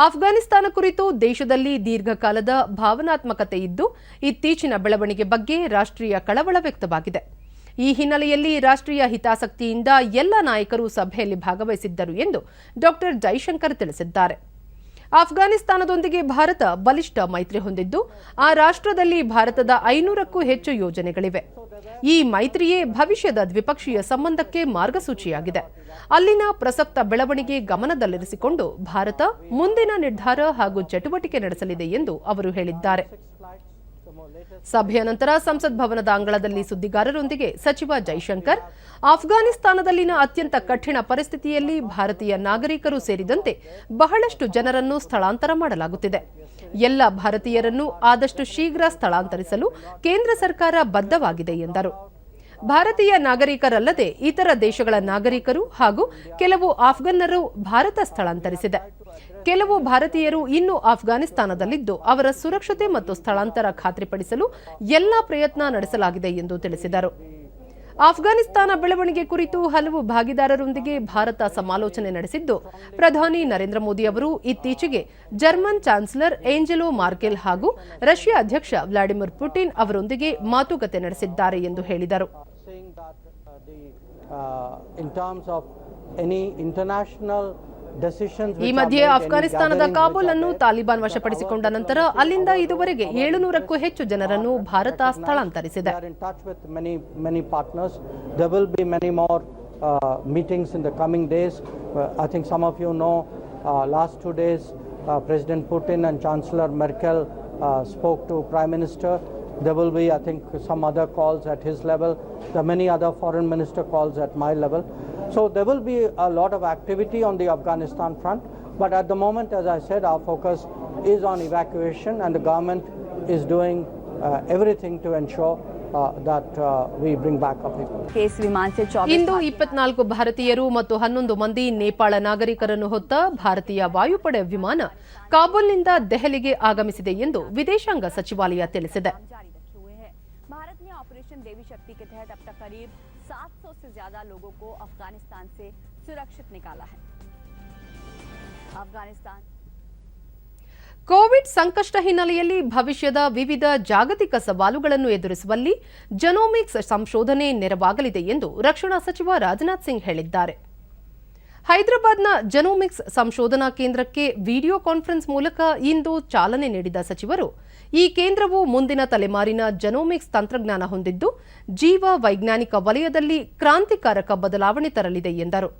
[SPEAKER 1] ಆಫ್ಘಾನಿಸ್ತಾನ ಕುರಿತು ದೇಶದಲ್ಲಿ ದೀರ್ಘಕಾಲದ ಭಾವನಾತ್ಮಕತೆ ಇದ್ದು, ಇತ್ತೀಚಿನ ಬೆಳವಣಿಗೆ ಬಗ್ಗೆ ರಾಷ್ಟ್ರೀಯ ಕಳವಳ ವ್ಯಕ್ತವಾಗಿದೆ. ಈ ಹಿನ್ನೆಲೆಯಲ್ಲಿ ರಾಷ್ಟ್ರೀಯ ಹಿತಾಸಕ್ತಿಯಿಂದ ಎಲ್ಲ ನಾಯಕರು ಸಭೆಯಲ್ಲಿ ಭಾಗವಹಿಸಿದ್ದರು ಎಂದು ಡಾ ಜೈಶಂಕರ್ ತಿಳಿಸಿದ್ದಾರೆ. ಆಫ್ಘಾನಿಸ್ತಾನದೊಂದಿಗೆ ಭಾರತ ಬಲಿಷ್ಠ ಮೈತ್ರಿ ಹೊಂದಿದ್ದು, ಆ ರಾಷ್ಟ್ರದಲ್ಲಿ ಭಾರತದ 500ಕ್ಕೂ ಹೆಚ್ಚು ಯೋಜನೆಗಳಿವೆ. ಈ ಮೈತ್ರಿಯೇ ಭವಿಷ್ಯದ ದ್ವಿಪಕ್ಷೀಯ ಸಂಬಂಧಕ್ಕೆ ಮಾರ್ಗಸೂಚಿಯಾಗಿದೆ. ಅಲ್ಲಿನ ಪ್ರಸಕ್ತ ಬೆಳವಣಿಗೆ ಗಮನದಲ್ಲಿರಿಸಿಕೊಂಡು ಭಾರತ ಮುಂದಿನ ನಿರ್ಧಾರ ಹಾಗೂ ಚಟುವಟಿಕೆ ನಡೆಸಲಿದೆ ಎಂದು ಅವರು ಹೇಳಿದ್ದಾರೆ. ಸಭೆಯ ನಂತರ ಸಂಸತ್ ಭವನದ ಅಂಗಳದಲ್ಲಿ ಸುದ್ದಿಗಾರರೊಂದಿಗೆ ಸಚಿವ ಜೈಶಂಕರ್, ಆಫ್ಘಾನಿಸ್ತಾನದಲ್ಲಿನ ಅತ್ಯಂತ ಕಠಿಣ ಪರಿಸ್ಥಿತಿಯಲ್ಲಿ ಭಾರತೀಯ ನಾಗರಿಕರು ಸೇರಿದಂತೆ ಬಹಳಷ್ಟು ಜನರನ್ನು ಸ್ಥಳಾಂತರ ಮಾಡಲಾಗುತ್ತಿದೆ. ಎಲ್ಲ ಭಾರತೀಯರನ್ನು ಆದಷ್ಟು ಶೀಘ್ರ ಸ್ಥಳಾಂತರಿಸಲು ಕೇಂದ್ರ ಸರ್ಕಾರ ಬದ್ಧವಾಗಿದೆ ಎಂದರು. ಭಾರತೀಯ ನಾಗರಿಕರಲ್ಲದೆ ಇತರ ದೇಶಗಳ ನಾಗರಿಕರು ಹಾಗೂ ಕೆಲವು ಆಫ್ಘನ್ನರು ಭಾರತ ಸ್ಥಳಾಂತರಿಸಿದೆ. ಕೆಲವು ಭಾರತೀಯರು ಇನ್ನೂ ಆಫ್ಘಾನಿಸ್ತಾನದಲ್ಲಿದ್ದು, ಅವರ ಸುರಕ್ಷತೆ ಮತ್ತು ಸ್ಥಳಾಂತರ ಖಾತ್ರಿಪಡಿಸಲು ಎಲ್ಲಾ ಪ್ರಯತ್ನ ನಡೆಸಲಾಗಿದೆ ಎಂದು ತಿಳಿಸಿದರು. ಆಫ್ಘಾನಿಸ್ತಾನ ಬೆಳವಣಿಗೆ ಕುರಿತು ಹಲವು ಭಾಗಿದಾರರೊಂದಿಗೆ ಭಾರತ ಸಮಾಲೋಚನೆ ನಡೆಸಿದ್ದು, ಪ್ರಧಾನಿ ನರೇಂದ್ರ ಮೋದಿ ಅವರು ಇತ್ತೀಚೆಗೆ ಜರ್ಮನ್ ಚಾನ್ಸಲರ್ ಏಂಜೆಲೋ ಮಾರ್ಕೆಲ್ ಹಾಗೂ ರಷ್ಯಾ ಅಧ್ಯಕ್ಷ ವ್ಲಾಡಿಮಿರ್ ಪುಟಿನ್ ಅವರೊಂದಿಗೆ ಮಾತುಕತೆ ನಡೆಸಿದ್ದಾರೆ ಎಂದು ಹೇಳಿದರು. ಈ ಮಧ್ಯೆ ಆಫ್ಘಾನಿಸ್ತಾನದ ಕಾಬೂಲ್ ಅನ್ನು ತಾಲಿಬಾನ್ ವಶಪಡಿಸಿಕೊಂಡ ನಂತರ ಅಲ್ಲಿಂದ ಇದುವರೆಗೆ 700ಕ್ಕೂ ಹೆಚ್ಚು ಜನರನ್ನು Bharat ಸ್ಥಳಾಂತರಿಸಿದೆ.
[SPEAKER 4] Last 2 days, President Putin and Chancellor Merkel spoke to Prime Minister. There will be, I think, some other calls at his level. There are many other foreign minister calls at my level. So there will be a lot of activity on the Afghanistan front. But at the moment, as I said, our focus is on evacuation, and the government is doing everything to ensure that we bring back our people.
[SPEAKER 1] ಇಂದು 24 ಭಾರತೀಯರು ಮತ್ತು 11 ಮಂದಿ ನೇಪಾಳ ನಾಗರಿಕರನ್ನು ಹೊತ್ತ ಭಾರತೀಯ ವಾಯುಪಡೆ ವಿಮಾನ ಕಾಬೂಲ್ನಿಂದ ದೆಹಲಿಗೆ ಆಗಮಿಸಿದೆ ಎಂದು ವಿದೇಶಾಂಗ ಸಚಿವಾಲಯ ತಿಳಿಸಿದೆ.
[SPEAKER 5] भारत ने ऑपरेशन देवी शक्ति के तहत अब तक करीब 700 से ज्यादा लोगों को अफगानिस्तान से सुरक्षित निकाला है. अफगानिस्तान
[SPEAKER 1] ಕೋವಿಡ್ ಸಂಕಷ್ಟ ಹಿನ್ನೆಲೆಯಲ್ಲಿ ಭವಿಷ್ಯದ ವಿವಿಧ ಜಾಗತಿಕ ಸವಾಲುಗಳನ್ನು ಎದುರಿಸುವಲ್ಲಿ ಜನೋಮಿಕ್ಸ್ ಸಂಶೋಧನೆ ನೆರವಾಗಲಿದೆ ಎಂದು ರಕ್ಷಣಾ ಸಚಿವ ರಾಜನಾಥ್ ಸಿಂಗ್ ಹೇಳಿದ್ದಾರೆ. ಹೈದರಾಬಾದ್ನ ಜನೋಮಿಕ್ಸ್ ಸಂಶೋಧನಾ ಕೇಂದ್ರಕ್ಕೆ ವಿಡಿಯೋ ಕಾನ್ಫರೆನ್ಸ್ ಮೂಲಕ ಇಂದು ಚಾಲನೆ ನೀಡಿದ ಸಚಿವರು, ಈ ಕೇಂದ್ರವು ಮುಂದಿನ ತಲೆಮಾರಿನ ಜನೋಮಿಕ್ಸ್ ತಂತ್ರಜ್ಞಾನ ಹೊಂದಿದ್ದು ಜೀವ ವೈಜ್ಞಾನಿಕ ವಲಯದಲ್ಲಿ ಕ್ರಾಂತಿಕಾರಕ ಬದಲಾವಣೆ ತರಲಿದೆ ಎಂದರು.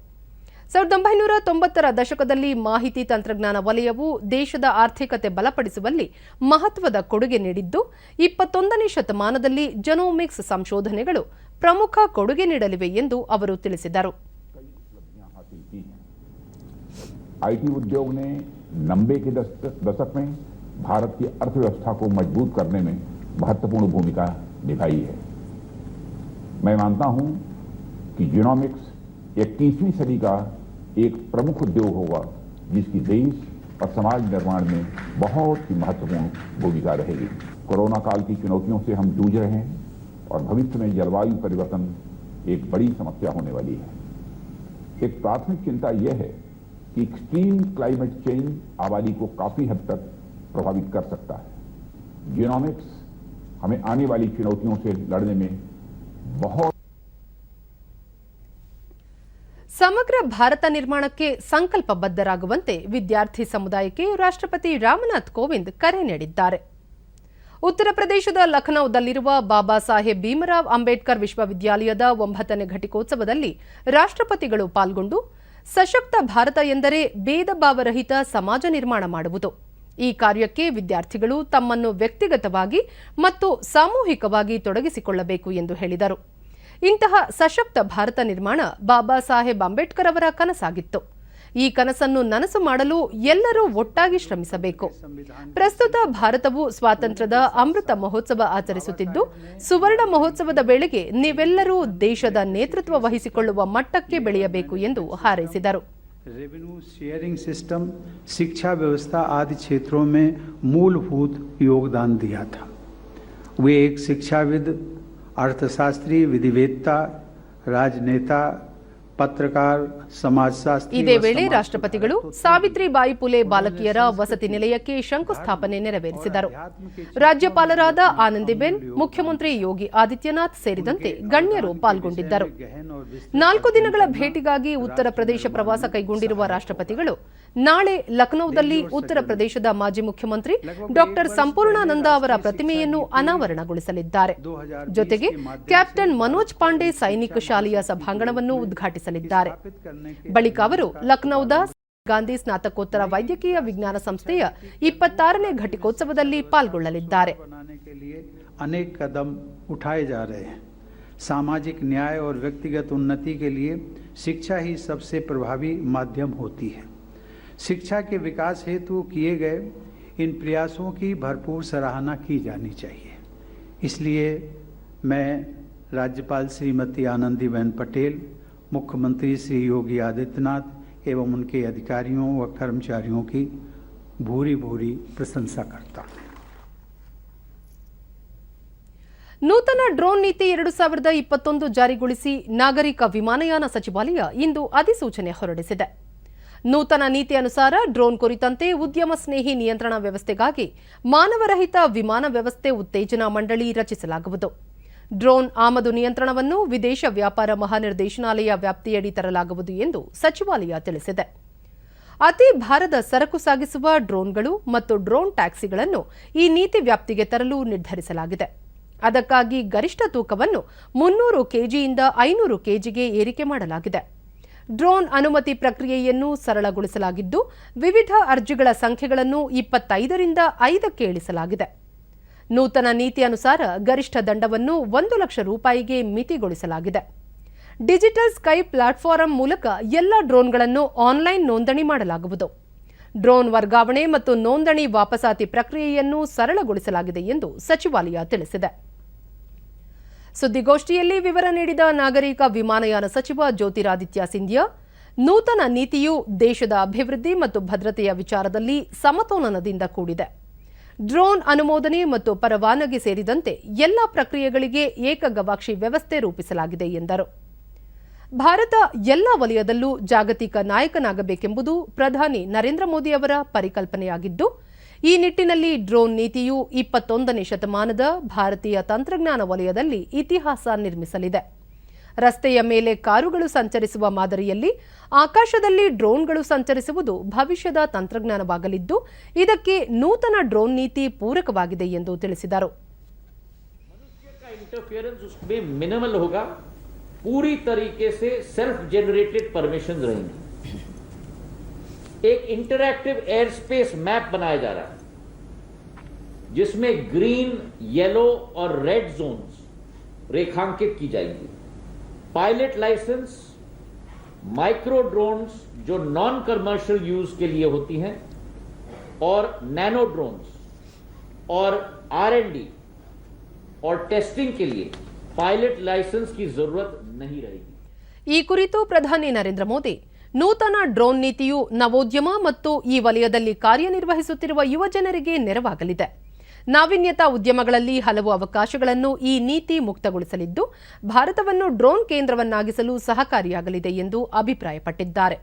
[SPEAKER 1] 1990ರ ದಶಕದಲ್ಲಿ ಮಾಹಿತಿ ತಂತ್ರಜ್ಞಾನ ವಲಯವು ದೇಶದ ಆರ್ಥಿಕತೆ ಬಲಪಡಿಸುವಲ್ಲಿ ಮಹತ್ವದ ಕೊಡುಗೆ ನೀಡಿದ್ದು, 21ನೇ ಶತಮಾನದಲ್ಲಿ ಜನೋಮಿಕ್ಸ್ ಸಂಶೋಧನೆಗಳು ಪ್ರಮುಖ ಕೊಡುಗೆ ನೀಡಲಿವೆ ಎಂದು ಅವರು ತಿಳಿಸಿದರು.
[SPEAKER 6] आईटी उद्योग ने 90 के दशक में भारत की अर्थव्यवस्था को मजबूत करने में महत्वपूर्ण भूमिका निभाई है. मैं मानता हूं कि जीनोमिक्स 21वीं सदी का एक प्रमुख उद्योग होगा जिसकी देश और समाज निर्माण में बहुत ही महत्वपूर्ण भूमिका रहेगी. कोरोना काल की चुनौतियों से हम जूझ रहे हैं और भविष्य में जलवायु परिवर्तन एक बड़ी समस्या होने वाली है. एक प्राथमिक चिंता यह है कि एक्सट्रीम क्लाइमेट चेंज आबादी को काफी हद तक प्रभावित कर सकता है. जीनोमिक्स हमें आने वाली चुनौतियों से लड़ने में बहुत
[SPEAKER 1] ಸಮಗ್ರ ಭಾರತ ನಿರ್ಮಾಣಕ್ಕೆ ಸಂಕಲ್ಪಬದ್ಧರಾಗುವಂತೆ ವಿದ್ಯಾರ್ಥಿ ಸಮುದಾಯಕ್ಕೆ ರಾಷ್ಟ್ರಪತಿ ರಾಮನಾಥ್ ಕೋವಿಂದ್ ಕರೆ ನೀಡಿದ್ದಾರೆ. ಉತ್ತರ ಪ್ರದೇಶದ ಲಖನೌದಲ್ಲಿರುವ ಬಾಬಾ ಸಾಹೇಬ್ ಭೀಮರಾವ್ ಅಂಬೇಡ್ಕರ್ ವಿಶ್ವವಿದ್ಯಾಲಯದ 9ನೇ ಘಟಿಕೋತ್ಸವದಲ್ಲಿ ರಾಷ್ಟ್ರಪತಿಗಳು ಪಾಲ್ಗೊಂಡು, ಸಶಕ್ತ ಭಾರತ ಎಂದರೆ ಭೇದ ಭಾವರಹಿತ ಸಮಾಜ ನಿರ್ಮಾಣ ಮಾಡುವುದು. ಈ ಕಾರ್ಯಕ್ಕೆ ವಿದ್ಯಾರ್ಥಿಗಳು ತಮ್ಮನ್ನು ವ್ಯಕ್ತಿಗತವಾಗಿ ಮತ್ತು ಸಾಮೂಹಿಕವಾಗಿ ತೊಡಗಿಸಿಕೊಳ್ಳಬೇಕು ಎಂದು ಹೇಳಿದರು. ಇಂತಹ ಸಶಕ್ತ ಭಾರತ ನಿರ್ಮಾಣ ಬಾಬಾ ಸಾಹೇಬ್ ಅಂಬೇಡ್ಕರ್ ಅವರ ಕನಸಾಗಿತ್ತು. ಈ ಕನಸನ್ನು ನನಸು ಮಾಡಲು ಎಲ್ಲರೂ ಒಟ್ಟಾಗಿ ಶ್ರಮಿಸಬೇಕು. ಪ್ರಸ್ತುತ ಭಾರತವು ಸ್ವಾತಂತ್ರ್ಯದ ಅಮೃತ ಮಹೋತ್ಸವ ಆಚರಿಸುತ್ತಿದ್ದು, ಸುವರ್ಣ ಮಹೋತ್ಸವದ ವೇಳೆಗೆ ನೀವೆಲ್ಲರೂ ದೇಶದ ನೇತೃತ್ವ ವಹಿಸಿಕೊಳ್ಳುವ ಮಟ್ಟಕ್ಕೆ ಬೆಳೆಯಬೇಕು ಎಂದು ಹಾರೈಸಿದರು.
[SPEAKER 7] रेवेन्यू शेयरिंग सिस्टम, शिक्षा व्यवस्था आदि क्षेत्रों में मूलभूत योगदान दिया था. वे एक शिक्षाविद, अर्थशास्त्री, विधिवेत्ता, राजनेता, पत्रकार, समाजशास्त्री.
[SPEAKER 1] ಇದೇ ವೇಳೆ ರಾಷ್ಟ್ರಪತಿಗಳು ಸಾವಿತ್ರಿಬಾಯಿ ಪುಲೆ ಬಾಲಕಿಯರ ವಸತಿ ನಿಲಯಕ್ಕೆ ಶಂಕುಸ್ಥಾಪನೆ ನೆರವೇರಿಸಿದರು. ರಾಜ್ಯಪಾಲರಾದ ಆನಂದಿಬೆನ್, ಮುಖ್ಯಮಂತ್ರಿ ಯೋಗಿ ಆದಿತ್ಯನಾಥ್ ಸೇರಿದಂತೆ ಗಣ್ಯರು ಪಾಲ್ಗೊಂಡಿದ್ದರು. 4 ದಿನಗಳ ಭೇಟಿಗಾಗಿ ಉತ್ತರ ಪ್ರದೇಶ ಪ್ರವಾಸ ಕೈಗೊಂಡಿರುವ ರಾಷ್ಟ್ರಪತಿಗಳು ನಾಳೆ ಲಖನೌದಲ್ಲಿ ಉತ್ತರ ಪ್ರದೇಶದ ಮಾಜಿ ಮುಖ್ಯಮಂತ್ರಿ ಡಾಕ್ಟರ್ ಸಂಪೂರ್ಣಾನಂದ ಅವರ ಪ್ರತಿಮೆಯನ್ನು ಅನಾವರಣಗೊಳಿಸಲಿದ್ದಾರೆ. ಜೊತೆಗೆ ಕ್ಯಾಪ್ಟನ್ ಮನೋಜ್ ಪಾಂಡೆ ಸೈನಿಕ ಶಾಲೆಯ ಸಭಾಂಗಣವನ್ನು ಉದ್ಘಾಟಿಸಲಿದ್ದಾರೆ. ಬಳಿಕ ಅವರು ಲಖನೌದ ಗಾಂಧಿ ಸ್ನಾತಕೋತ್ತರ ವೈದ್ಯಕೀಯ ವಿಜ್ಞಾನ ಸಂಸ್ಥೆಯ 26ನೇ ಘಟಿಕೋತ್ಸವದಲ್ಲಿ ಪಾಲ್ಗೊಳ್ಳಲಿದ್ದಾರೆ.
[SPEAKER 7] अनेक कदम उठाए जा रहे हैं. सामाजिक न्याय और व्यक्तिगत उन्नति के लिए शिक्षा ही सबसे प्रभावी माध्यम होती है. शिक्षा के विकास हेतु किए गए इन प्रयासों की भरपूर सराहना की जानी चाहिए. इसलिए मैं राज्यपाल श्रीमती आनंदीबेन पटेल, मुख्यमंत्री श्री योगी आदित्यनाथ एवं उनके अधिकारियों व कर्मचारियों की भूरी भूरी प्रशंसा करता हूँ.
[SPEAKER 1] ನೂತನ ಡ್ರೋನ್ ನೀತಿ 2021 ಜಾರಿಗೊಳಿಸಿ ನಾಗರಿಕ ವಿಮಾನಯಾನ ಸಚಿವಾಲಯ ಇಂದು ಅಧಿಸೂಚನೆ ಹೊರಡಿಸಿದೆ. ನೂತನ ನೀತಿ ಅನುಸಾರ ಡ್ರೋನ್ ಕುರಿತಂತೆ ಉದ್ಯಮ ಸ್ನೇಹಿ ನಿಯಂತ್ರಣ ವ್ಯವಸ್ಥೆಗಾಗಿ ಮಾನವರಹಿತ ವಿಮಾನ ವ್ಯವಸ್ಥೆ ಉತ್ತೇಜನಾ ಮಂಡಳಿ ರಚಿಸಲಾಗುವುದು. ಡ್ರೋನ್ ಆಮದು ನಿಯಂತ್ರಣವನ್ನು ವಿದೇಶ ವ್ಯಾಪಾರ ಮಹಾನಿರ್ದೇಶನಾಲಯ ವ್ಯಾಪ್ತಿಯಡಿ ತರಲಾಗುವುದು ಎಂದು ಸಚಿವಾಲಯ ತಿಳಿಸಿದೆ. ಅತಿ ಭಾರದ ಸರಕು ಸಾಗಿಸುವ ಡ್ರೋನ್ಗಳು ಮತ್ತು ಡ್ರೋನ್ ಟ್ಯಾಕ್ಸಿಗಳನ್ನು ಈ ನೀತಿ ವ್ಯಾಪ್ತಿಗೆ ತರಲು ನಿರ್ಧರಿಸಲಾಗಿದೆ. ಅದಕ್ಕಾಗಿ ಗರಿಷ್ಠ ತೂಕವನ್ನು 300 ಕೆಜಿಯಿಂದ 500 ಕೆಜಿಗೆ ಏರಿಕೆ ಮಾಡಲಾಗಿದೆ. ಡ್ರೋನ್ ಅನುಮತಿ ಪ್ರಕ್ರಿಯೆಯನ್ನು ಸರಳಗೊಳಿಸಲಾಗಿದ್ದು, ವಿವಿಧ ಅರ್ಜಿಗಳ ಸಂಖ್ಯೆಗಳನ್ನು 25ರಿಂದ 5ಕ್ಕೆ ಇಳಿಸಲಾಗಿದೆ. ನೂತನ ನೀತಿ ಅನುಸಾರ ಗರಿಷ್ಠ ದಂಡವನ್ನು 1 ಲಕ್ಷ ರೂಪಾಯಿಗೆ ಮಿತಿಗೊಳಿಸಲಾಗಿದೆ. ಡಿಜಿಟಲ್ ಸ್ಕೈ ಪ್ಲಾಟ್ಫಾರಂ ಮೂಲಕ ಎಲ್ಲ ಡ್ರೋನ್ಗಳನ್ನು ಆನ್ಲೈನ್ ನೋಂದಣಿ ಮಾಡಲಾಗುವುದು. ಡ್ರೋನ್ ವರ್ಗಾವಣೆ ಮತ್ತು ನೋಂದಣಿ ವಾಪಸಾತಿ ಪ್ರಕ್ರಿಯೆಯನ್ನು ಸರಳಗೊಳಿಸಲಾಗಿದೆ ಎಂದು ಸಚಿವಾಲಯ ತಿಳಿಸಿದೆ. ಸುದ್ದಿಗೋಷ್ಠಿಯಲ್ಲಿ ವಿವರ ನೀಡಿದ ನಾಗರಿಕ ವಿಮಾನಯಾನ ಸಚಿವ ಜ್ಯೋತಿರಾದಿತ್ಯ ಸಿಂಧ್ಯಾ, ನೂತನ ನೀತಿಯು ದೇಶದ ಅಭಿವೃದ್ಧಿ ಮತ್ತು ಭದ್ರತೆಯ ವಿಚಾರದಲ್ಲಿ ಸಮತೋಲನದಿಂದ ಕೂಡಿದೆ. ಡ್ರೋನ್ ಅನುಮೋದನೆ ಮತ್ತು ಪರವಾನಗಿ ಸೇರಿದಂತೆ ಎಲ್ಲ ಪ್ರಕ್ರಿಯೆಗಳಿಗೆ ಏಕಗವಾಕ್ಷಿ ವ್ಯವಸ್ಥೆ ರೂಪಿಸಲಾಗಿದೆ ಎಂದರು. ಭಾರತ ಎಲ್ಲ ವಲಯದಲ್ಲೂ ಜಾಗತಿಕ ನಾಯಕನಾಗಬೇಕೆಂಬುದು ಪ್ರಧಾನಿ ನರೇಂದ್ರ ಮೋದಿ ಅವರ ಪರಿಕಲ್ಪನೆಯಾಗಿದ್ದು, ಈ ನಿಟ್ಟಿನಲ್ಲಿ ಡ್ರೋನ್ ನೀತಿಯು 21ನೇ ಶತಮಾನದ ಭಾರತೀಯ ತಂತ್ರಜ್ಞಾನ ವಲಯದಲ್ಲಿ ಇತಿಹಾಸ ನಿರ್ಮಿಸಲಿದೆ. ರಸ್ತೆಯ ಮೇಲೆ ಕಾರುಗಳು ಸಂಚರಿಸುವ ಮಾದರಿಯಲ್ಲಿ ಆಕಾಶದಲ್ಲಿ ಡ್ರೋನ್ಗಳು ಸಂಚರಿಸುವುದು ಭವಿಷ್ಯದ ತಂತ್ರಜ್ಞಾನವಾಗಲಿದ್ದು, ಇದಕ್ಕೆ ನೂತನ ಡ್ರೋನ್ ನೀತಿ ಪೂರಕವಾಗಿದೆ ಎಂದು ತಿಳಿಸಿದರು.
[SPEAKER 8] इंटरफेरेंस उसमें मिनिमल होगा, पूरी तरीके से सेल्फ जनरेटेड परमिशन रहेंगी. एक इंटरैक्टिव एयर स्पेस मैप बनाया जा रहा है जिसमें ग्रीन, येलो और रेड जोन्स रेखांकित की जाएंगी. पायलट लाइसेंस माइक्रो ड्रोन्स जो नॉन कमर्शियल यूज के लिए होती हैं और नैनो ड्रोन्स और R&D और टेस्टिंग के लिए पायलट लाइसेंस की जरूरत नहीं रहेगी.
[SPEAKER 1] ಈ ಕುರಿತು ಪ್ರಧಾನಿ ನರೇಂದ್ರ ಮೋದಿ, ನೂತನ ಡ್ರೋನ್ ನೀತಿಯು ನವೋದ್ಯಮ ಮತ್ತು ಈ ವಲಯದಲ್ಲಿ ಕಾರ್ಯನಿರ್ವಹಿಸುತ್ತಿರುವ ಯುವಜನರಿಗೆ ನೆರವಾಗಲಿದೆ. ನಾವೀನ್ಯತಾ ಉದ್ಯಮಗಳಲ್ಲಿ ಹಲವು ಅವಕಾಶಗಳನ್ನು ಈ ನೀತಿ ಮುಕ್ತಗೊಳಿಸಲಿದ್ದು, ಭಾರತವನ್ನು ಡ್ರೋನ್ ಕೇಂದ್ರವನ್ನಾಗಿಸಲು ಸಹಕಾರಿಯಾಗಲಿದೆ ಎಂದು ಅಭಿಪ್ರಾಯಪಟ್ಟಿದ್ದಾರೆ.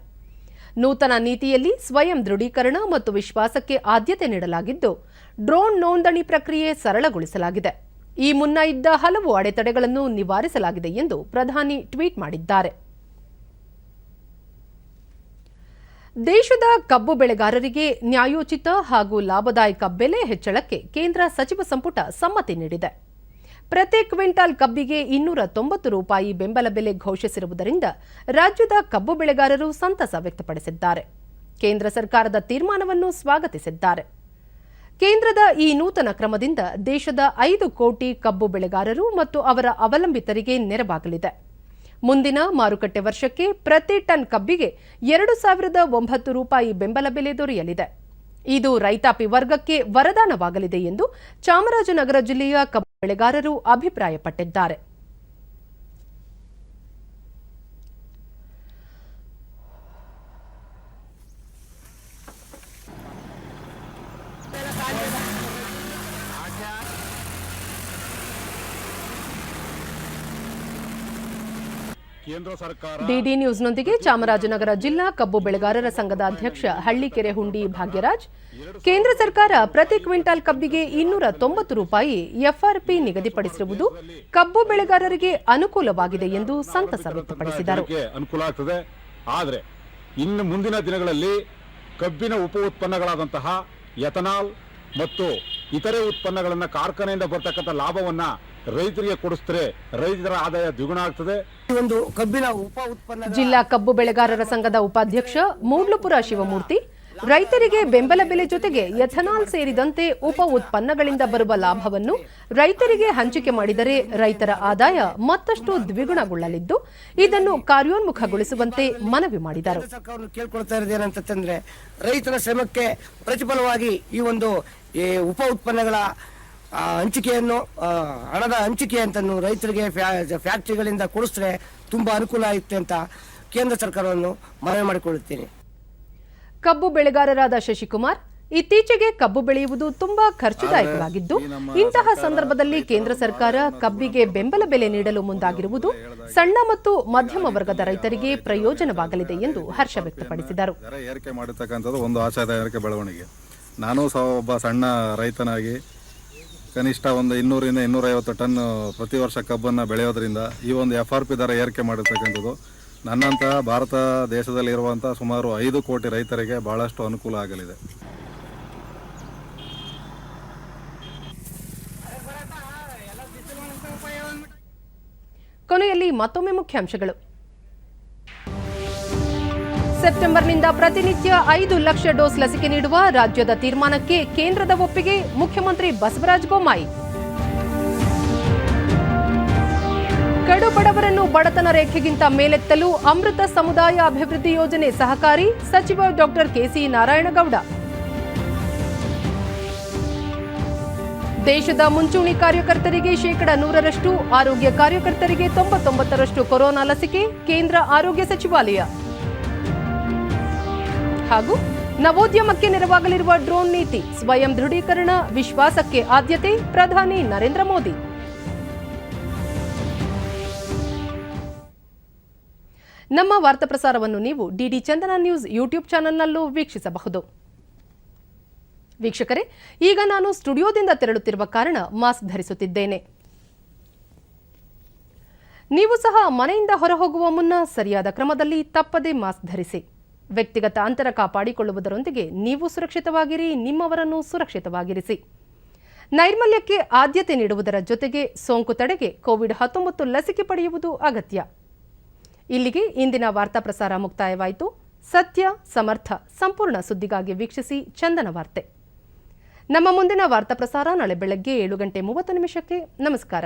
[SPEAKER 1] ನೂತನ ನೀತಿಯಲ್ಲಿ ಸ್ವಯಂ ದೃಢೀಕರಣ ಮತ್ತು ವಿಶ್ವಾಸಕ್ಕೆ ಆದ್ಯತೆ ನೀಡಲಾಗಿದ್ದು, ಡ್ರೋನ್ ನೋಂದಣಿ ಪ್ರಕ್ರಿಯೆ ಸರಳಗೊಳಿಸಲಾಗಿದೆ. ಈ ಮುನ್ನ ಇದ್ದ ಹಲವು ಅಡೆತಡೆಗಳನ್ನು ನಿವಾರಿಸಲಾಗಿದೆ ಎಂದು ಪ್ರಧಾನಿ ಟ್ವೀಟ್ ಮಾಡಿದ್ದಾರೆ. ದೇಶದ ಕಬ್ಬು ಬೆಳೆಗಾರರಿಗೆ ನ್ಯಾಯೋಚಿತ ಹಾಗೂ ಲಾಭದಾಯಕ ಬೆಲೆ ಹೆಚ್ಚಳಕ್ಕೆ ಕೇಂದ್ರ ಸಚಿವ ಸಂಪುಟ ಸಮ್ಮತಿ ನೀಡಿದೆ. ಪ್ರತಿ ಕ್ವಿಂಟಾಲ್ ಕಬ್ಬಿಗೆ 290 ರೂಪಾಯಿ ಬೆಂಬಲ ಬೆಲೆ ಘೋಷಿಸಿರುವುದರಿಂದ ರಾಜ್ಯದ ಕಬ್ಬು ಬೆಳೆಗಾರರು ಸಂತಸ ವ್ಯಕ್ತಪಡಿಸಿದ್ದಾರೆ. ಕೇಂದ್ರ ಸರ್ಕಾರದ ತೀರ್ಮಾನವನ್ನು ಸ್ವಾಗತಿಸಿದ್ದಾರೆ. ಕೇಂದ್ರದ ಈ ನೂತನ ಕ್ರಮದಿಂದ ದೇಶದ 5 ಕೋಟಿ ಕಬ್ಬು ಬೆಳೆಗಾರರು ಮತ್ತು ಅವರ ಅವಲಂಬಿತರಿಗೆ ನೆರವಾಗಲಿದೆ. ಮುಂದಿನ ಮಾರುಕಟ್ಟೆ ವರ್ಷಕ್ಕೆ ಪ್ರತಿ ಟನ್ ಕಬ್ಬಿಗೆ 2,009 ರೂಪಾಯಿ ಬೆಂಬಲ ಬೆಲೆ ದೊರೆಯಲಿದೆ. ಇದು ರೈತಾಪಿ ವರ್ಗಕ್ಕೆ ವರದಾನವಾಗಲಿದೆ ಎಂದು ಚಾಮರಾಜನಗರ ಜಿಲ್ಲೆಯ ಕಬ್ಬು ಬೆಳೆಗಾರರು ಅಭಿಪ್ರಾಯಪಟ್ಟಿದ್ದಾರೆ. ಡಿಡಿ ನ್ಯೂಸ್ನೊಂದಿಗೆ ಚಾಮರಾಜನಗರ ಜಿಲ್ಲಾ ಕಬ್ಬು ಬೆಳೆಗಾರರ ಸಂಘದ ಅಧ್ಯಕ್ಷ ಹಳ್ಳಿಕೆರೆ ಹುಂಡಿ ಭಾಗ್ಯರಾಜ್, ಕೇಂದ್ರ ಸರ್ಕಾರ ಪ್ರತಿ ಕ್ವಿಂಟಾಲ್ ಕಬ್ಬಿಗೆ 290 ರೂಪಾಯಿ ಎಫ್ಆರ್ಪಿ ನಿಗದಿಪಡಿಸಿರುವುದು ಕಬ್ಬು ಬೆಳೆಗಾರರಿಗೆ ಅನುಕೂಲವಾಗಿದೆ ಎಂದು ಸಂತಸ ವ್ಯಕ್ತಪಡಿಸಿದರು.
[SPEAKER 9] ಅನುಕೂಲ ಆಗ್ತದೆ. ಆದರೆ ಇನ್ನು ಮುಂದಿನ ದಿನಗಳಲ್ಲಿ ಕಬ್ಬಿನ ಉಪ ಉತ್ಪನ್ನಗಳಾದಂತಹ ಎಥನಾಲ್ ಮತ್ತು ಇತರೆ ಉತ್ಪನ್ನಗಳನ್ನು ಕಾರ್ಖಾನೆಯಿಂದ ಬರ್ತಕ್ಕಂಥ ಲಾಭವನ್ನ ರೈತರಿಗೆ ಕೊಡಿಸಿದ್ರೆ ರೈತರ ಆದಾಯ ದ್ವಿಗುಣ ಆಗ್ತದೆ.
[SPEAKER 1] ಜಿಲ್ಲಾ ಕಬ್ಬು ಬೆಳೆಗಾರರ ಸಂಘದ ಉಪಾಧ್ಯಕ್ಷ ಮೂಡ್ಲುಪುರ ಶಿವಮೂರ್ತಿ, ರೈತರಿಗೆ ಬೆಂಬಲ ಬೆಲೆ ಜೊತೆಗೆ ಎಥನಾಲ್ ಸೇರಿದಂತೆ ಉಪ ಉತ್ಪನ್ನಗಳಿಂದ ಬರುವ ಲಾಭವನ್ನು ರೈತರಿಗೆ ಹಂಚಿಕೆ ಮಾಡಿದರೆ ರೈತರ ಆದಾಯ ಮತ್ತಷ್ಟು ದ್ವಿಗುಣಗೊಳ್ಳಲಿದ್ದು, ಇದನ್ನು ಕಾರ್ಯೋನ್ಮುಖಗೊಳಿಸುವಂತೆ ಮನವಿ ಮಾಡಿದರು.
[SPEAKER 10] ಕೇಳ್ಕೊಳ್ತಾ ಇರೋದೇನಂತಂದ್ರೆ, ರೈತರ ಶ್ರಮಕ್ಕೆ ಪ್ರತಿಫಲವಾಗಿ ಈ ಒಂದು ಉಪ ಉತ್ಪನ್ನಗಳ ಹಂಚಿಕೆಯನ್ನು, ಹಣದ ಹಂಚಿಕೆ ಅಂತನ್ನು ರೈತರಿಗೆ ಫ್ಯಾಕ್ಟರಿಗಳಿಂದ ಕೊಡಿಸಿದ್ರೆ ತುಂಬಾ ಅನುಕೂಲ ಆಗುತ್ತೆ ಅಂತ ಕೇಂದ್ರ ಸರ್ಕಾರವನ್ನು ಮನವಿ ಮಾಡಿಕೊಳ್ಳುತ್ತೇನೆ.
[SPEAKER 1] ಕಬ್ಬು ಬೆಳೆಗಾರರಾದ ಶಶಿಕುಮಾರ್, ಇತ್ತೀಚೆಗೆ ಕಬ್ಬು ಬೆಳೆಯುವುದು ತುಂಬಾ ಖರ್ಚುದಾಯಕವಾಗಿದ್ದು, ಇಂತಹ ಸಂದರ್ಭದಲ್ಲಿ ಕೇಂದ್ರ ಸರ್ಕಾರ ಕಬ್ಬಿಗೆ ಬೆಂಬಲ ಬೆಲೆ ನೀಡಲು ಮುಂದಾಗಿರುವುದು ಸಣ್ಣ ಮತ್ತು ಮಧ್ಯಮ ವರ್ಗದ ರೈತರಿಗೆ ಪ್ರಯೋಜನವಾಗಲಿದೆ ಎಂದು ಹರ್ಷ ವ್ಯಕ್ತಪಡಿಸಿದರು.
[SPEAKER 9] ಏರಿಕೆ ಮಾಡತಕ್ಕಂಥದ್ದು ಒಂದು ಆಶಾದಾಯಕ ಬೆಳವಣಿಗೆ. ನಾನು ಒಬ್ಬ ಸಣ್ಣ ರೈತನಾಗಿ ಕನಿಷ್ಠ ಒಂದು 200 ರಿಂದ 250 ಟನ್ ಪ್ರತಿ ವರ್ಷ ಕಬ್ಬನ್ನು ಬೆಳೆಯೋದ್ರಿಂದ ಈ ಒಂದು FRP ದರ ಏರಿಕೆ ಮಾಡಿರ್ತಕ್ಕಂಥದ್ದು ನನ್ನಂತಹ ಭಾರತ ದೇಶದಲ್ಲಿರುವಂಥ ಸುಮಾರು 5 ಕೋಟಿ ರೈತರಿಗೆ ಬಹಳಷ್ಟು ಅನುಕೂಲ ಆಗಲಿದೆ.
[SPEAKER 1] ಕೊನೆಯಲ್ಲಿ ಮತ್ತೊಮ್ಮೆ ಮುಖ್ಯಾಂಶಗಳು. ಸೆಪ್ಟೆಂಬರ್ನಿಂದ ಪ್ರತಿನಿತ್ಯ 5 ಲಕ್ಷ ಡೋಸ್ ಲಸಿಕೆ ನೀಡುವ ರಾಜ್ಯದ ತೀರ್ಮಾನಕ್ಕೆ ಕೇಂದ್ರದ ಒಪ್ಪಿಗೆ, ಮುಖ್ಯಮಂತ್ರಿ ಬಸವರಾಜ ಬೊಮ್ಮಾಯಿ. ಕಡು ಬಡವರನ್ನು ಬಡತನ ರೇಖೆಗಿಂತ ಮೇಲೆತ್ತಲು ಅಮೃತ ಸಮುದಾಯ ಅಭಿವೃದ್ಧಿ ಯೋಜನೆ ಸಹಕಾರಿ, ಸಚಿವ ಡಾಕ್ಟರ್ ಕೆಸಿ ನಾರಾಯಣಗೌಡ. ದೇಶದ ಮುಂಚೂಣಿ ಕಾರ್ಯಕರ್ತರಿಗೆ 100%, ಆರೋಗ್ಯ ಕಾರ್ಯಕರ್ತರಿಗೆ 99% ಕೊರೋನಾ ಲಸಿಕೆ, ಕೇಂದ್ರ ಆರೋಗ್ಯ ಸಚಿವಾಲಯ. ಹಾಗೂ ನವೋದ್ಯಮಕ್ಕೆ ನೆರವಾಗಲಿರುವ ಡ್ರೋನ್ ನೀತಿ, ಸ್ವಯಂ ದೃಢೀಕರಣ, ವಿಶ್ವಾಸಕ್ಕೆ ಆದ್ಯತೆ, ಪ್ರಧಾನಿ ನರೇಂದ್ರ ಮೋದಿ. ನಮ್ಮ ವಾರ್ತಾ ಪ್ರಸಾರವನ್ನು ನೀವು ಡಿಡಿ ಚಂದನ ನ್ಯೂಸ್ ಯೂಟ್ಯೂಬ್ ಚಾನೆಲ್ನಲ್ಲೂ ವೀಕ್ಷಿಸಬಹುದು. ವೀಕ್ಷಕರೇ, ಈಗ ನಾನು ಸ್ಟುಡಿಯೋದಿಂದ ತೆರಳುತ್ತಿರುವ ಕಾರಣ ಮಾಸ್ಕ್ ಧರಿಸುತ್ತಿದ್ದೇನೆ. ನೀವು ಸಹ ಮನೆಯಿಂದ ಹೊರಹೋಗುವ ಮುನ್ನ ಸರಿಯಾದ ಕ್ರಮದಲ್ಲಿ ತಪ್ಪದೇ ಮಾಸ್ಕ್ ಧರಿಸಿ. ವ್ಯಕ್ತಿಗತ ಅಂತರ ಕಾಪಾಡಿಕೊಳ್ಳುವುದರೊಂದಿಗೆ ನೀವು ಸುರಕ್ಷಿತವಾಗಿರಿ, ನಿಮ್ಮವರನ್ನು ಸುರಕ್ಷಿತವಾಗಿರಿಸಿ. ನೈರ್ಮಲ್ಯಕ್ಕೆ ಆದ್ಯತೆ ನೀಡುವುದರ ಜೊತೆಗೆ ಸೋಂಕು ತಡೆಗೆ ಕೋವಿಡ್-19 ಲಸಿಕೆ ಪಡೆಯುವುದು ಅಗತ್ಯ. ಇಲ್ಲಿಗೆ ಇಂದಿನ ವಾರ್ತಾ ಪ್ರಸಾರ ಮುಕ್ತಾಯವಾಯಿತು. ಸತ್ಯ, ಸಮರ್ಥ, ಸಂಪೂರ್ಣ ಸುದ್ದಿಗಾಗಿ ವೀಕ್ಷಿಸಿ ಚಂದನ ವಾರ್ತೆ. ನಮ್ಮ ಮುಂದಿನ ವಾರ್ತಾ ಪ್ರಸಾರ ನಾಳೆ ಬೆಳಗ್ಗೆ 7:30 ನಮಸ್ಕಾರ.